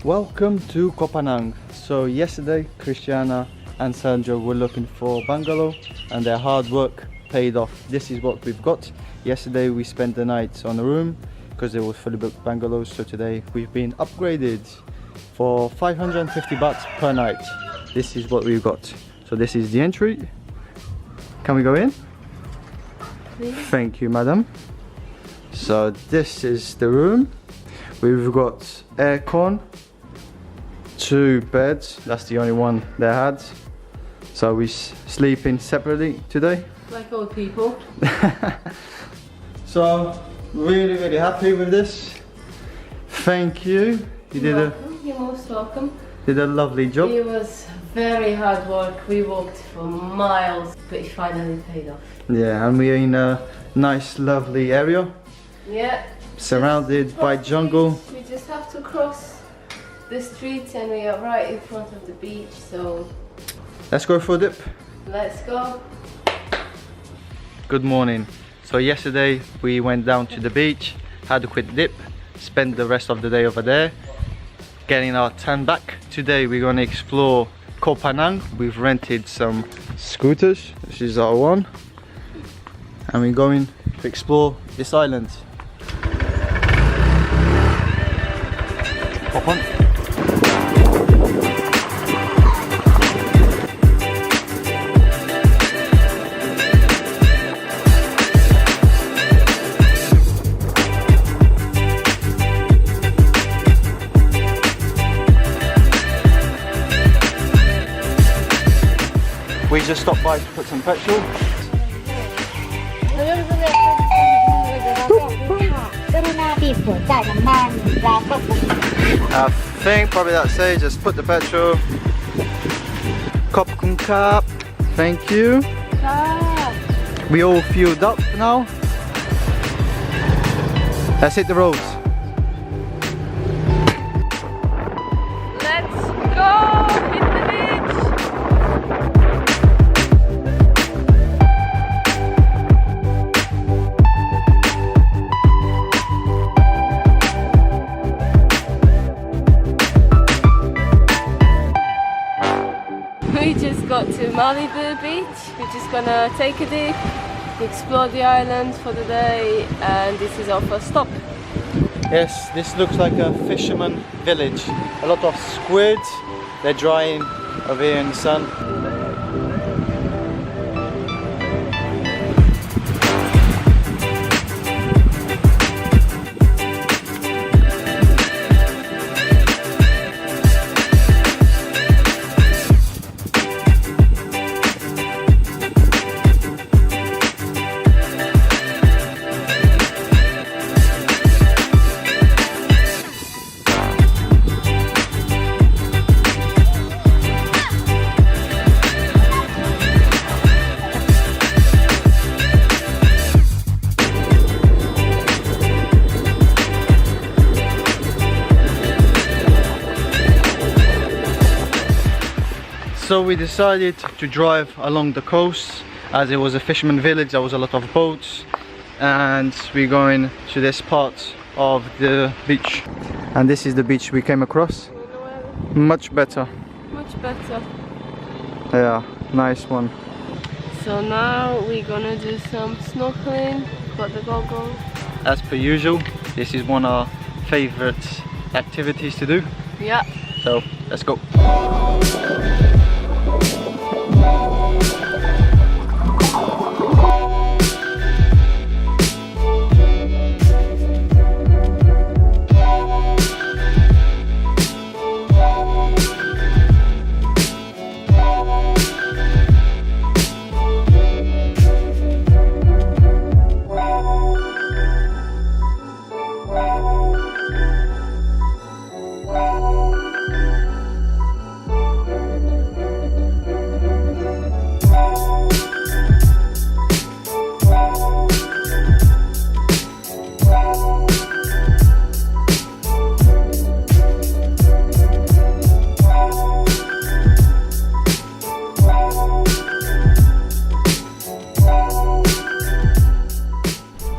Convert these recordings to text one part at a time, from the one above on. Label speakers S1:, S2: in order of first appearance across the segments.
S1: Welcome to Koh Phangan. So yesterday Christiana and Sandra were looking for bungalow and their hard work paid off. This is what we've got. Yesterday we spent the night on a room because they were fully booked bungalows, so today we've been upgraded for 550 baht per night. This is what we've got. So this is the entry. Can we go in?
S2: Please.
S1: Thank you, madam. So this is the room. We've got aircon, 2 beds, that's the only one they had. So we're sleeping separately today.
S2: Like old people.
S1: So really happy with this. Thank you.
S2: You're most welcome.
S1: Did a lovely job.
S2: It was very hard work. We walked for miles, but it finally paid off.
S1: Yeah, and we're in a nice lovely area.
S2: Yeah.
S1: Surrounded by jungle.
S2: We just have to cross the street and we are right in front of the beach, so
S1: Let's go for a dip.
S2: let's go.
S1: Good morning. So yesterday we went down to the beach, had a quick dip, spent the rest of the day over there, getting our tan back. Today we're going to explore Koh Phangan. We've rented some scooters. This is our one. And we're going to explore this island. Hop on. We just stopped by to put some petrol. I think probably that says just put the petrol. Kop kun kap. Thank you. We all fueled up now. Let's hit the roads.
S2: Let's go hit the beach. We just got to Malibu Beach. We're just gonna take a dip, explore the island for the day, and this is our first stop.
S1: Yes, this looks like a fisherman village. A lot of squid. They're drying over here in the sun. So we decided to drive along the coast, as it was a fisherman village. There was a lot of boats, and we're going to this part of the beach. And this is the beach we came across. Much better.
S2: Much better.
S1: Yeah, nice one.
S2: So now we're gonna do some snorkeling. Got the goggles.
S1: As per usual, this is one of our favorite activities to do.
S2: Yeah.
S1: So let's go.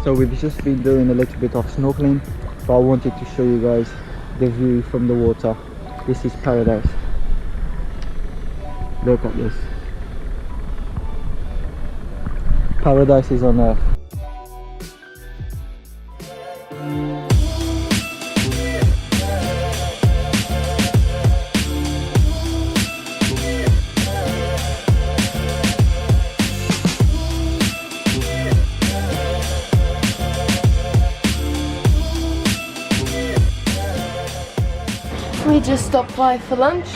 S1: So we've just been doing a little bit of snorkeling, but I wanted to show you guys the view from the water. This is paradise. Look at this. Paradise is on earth.
S2: We just stopped by for lunch.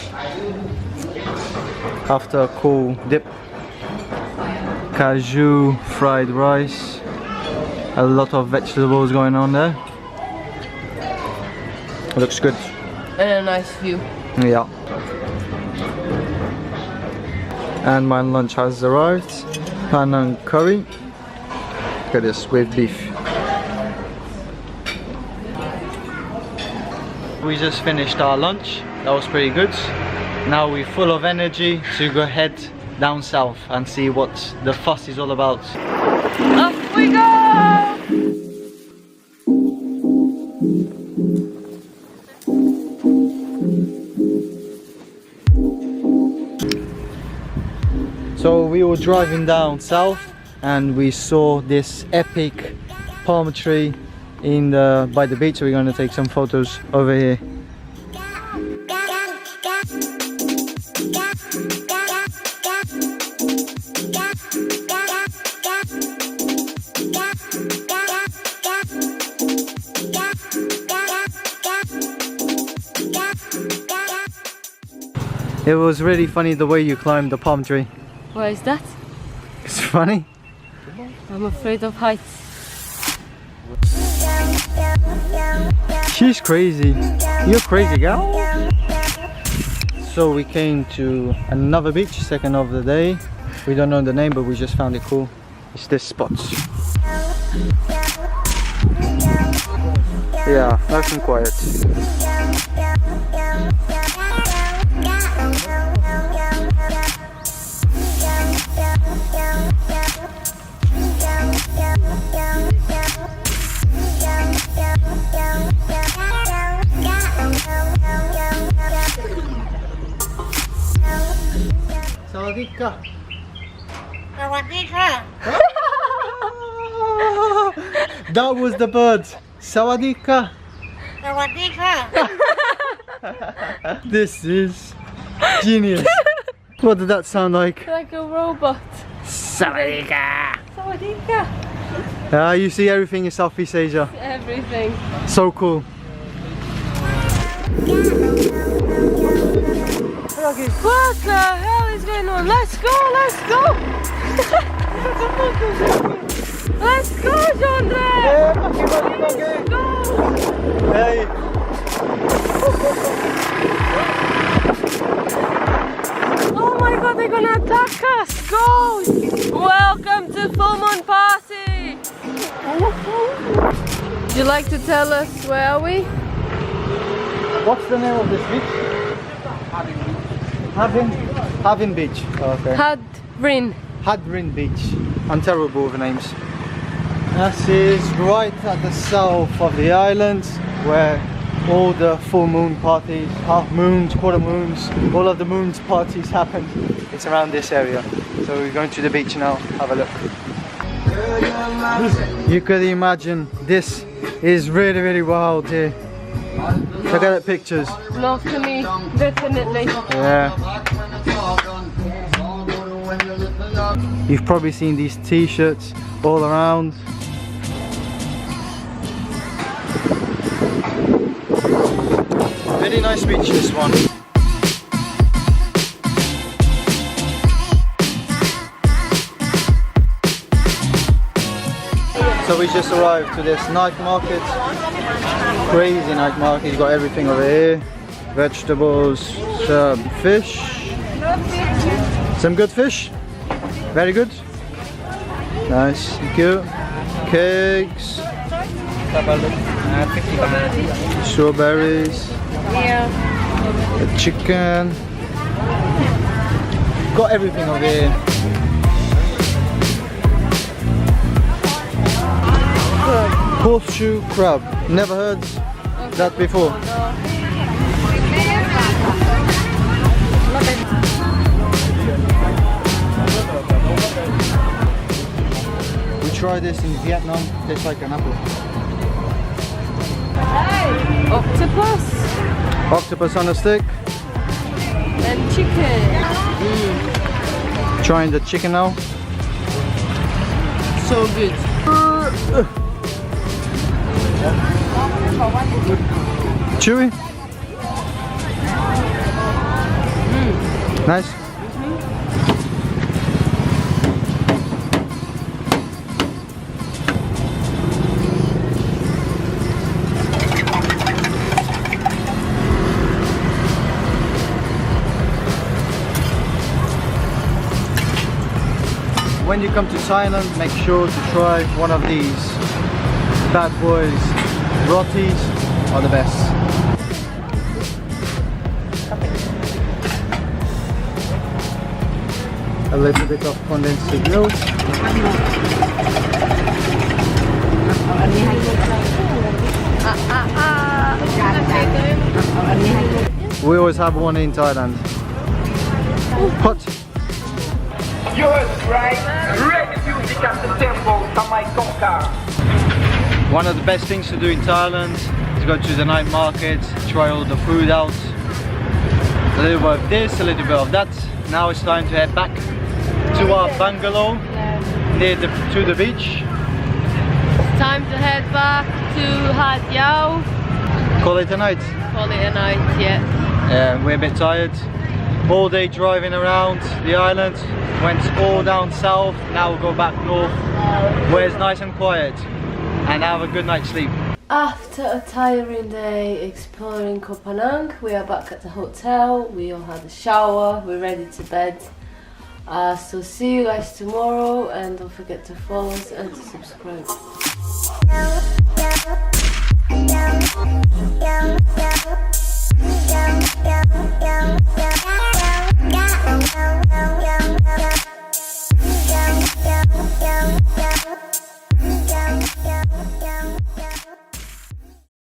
S1: After a cool dip, cashew fried rice, a lot of vegetables going on there. Looks good.
S2: And a nice view.
S1: Yeah. And my lunch has arrived. Pha-Ngan curry. Look at this, with beef. We just finished our lunch. That was pretty good. Now we're full of energy to go head down south and see what the fuss is all about.
S2: Off we go!
S1: So we were driving down south and we saw this epic palm tree in by the beach, so we're going to take some photos over here. It was really funny the way you climbed the palm tree.
S2: Why is that?
S1: It's funny.
S2: I'm afraid of heights.
S1: She's crazy. You're crazy, girl. So we came to another beach, second of the day. We don't know the name, but we just found it cool. It's this spot. Yeah, nice and quiet. Sawadika.
S3: Sawadika.
S1: That was the bird. Sawadika.
S3: Sawadika.
S1: This is genius. What did that sound like?
S2: Like a robot.
S1: Sawadika.
S2: Sawadika.
S1: You see everything in Southeast Asia.
S2: Everything.
S1: So cool.
S2: What the hell is going on? Let's go, let's go! Let's go, Jandre! Let's go!
S1: Hey.
S2: Oh my god, they're gonna attack us! Go! Welcome to full moon party! Would you like to tell us where are we?
S1: What's the name of this beach? Havin Beach. Okay.
S2: Hadrin.
S1: Hadrin Beach. I'm terrible with names. This is right at the south of the island, where all the full moon parties, half moons, quarter moons, all of the moons parties happen. It's around this area. So we're going to the beach now. Have a look. You could imagine this is really, really wild here. Look at the pictures.
S2: Not to me, definitely.
S1: Yeah. You've probably seen these t-shirts all around. Very nice beach, this one. So we just arrived to this night market. Crazy night market. You got everything over here. Vegetables, some fish. Some good fish. Very good. Nice. Thank you. Cakes. Strawberries.
S2: Yeah.
S1: The chicken. Got everything over here. Horseshoe crab. Never heard that before. try this in Vietnam. Tastes like an apple.
S2: Octopus
S1: Octopus on a stick.
S2: and chicken.
S1: Trying the chicken now.
S2: So good.
S1: Chewy. Nice. When you come to Thailand, make sure to try one of these bad boys. Rotis are the best. A little bit of condensed milk. We always have one in Thailand. Hot.
S4: Yours, right? Reggae music at the temple, Tamai Tonka.
S1: One of the best things to do in Thailand is go to the night market, try all the food out. A little bit of this, a little bit of that. Now it's time to head back to our bungalow near to the beach.
S2: Time to head back to Hat Yao.
S1: Call it a night.
S2: Call it a night, yeah.
S1: We're a bit tired. All day driving around the island. Went all down south. Now we'll go back north where it's nice and quiet and have a good night's sleep.
S2: After a tiring day exploring Koh Phangan, we are back at the hotel. We all had a shower, we're ready to bed. So see you guys tomorrow, and don't forget to follow us and to subscribe.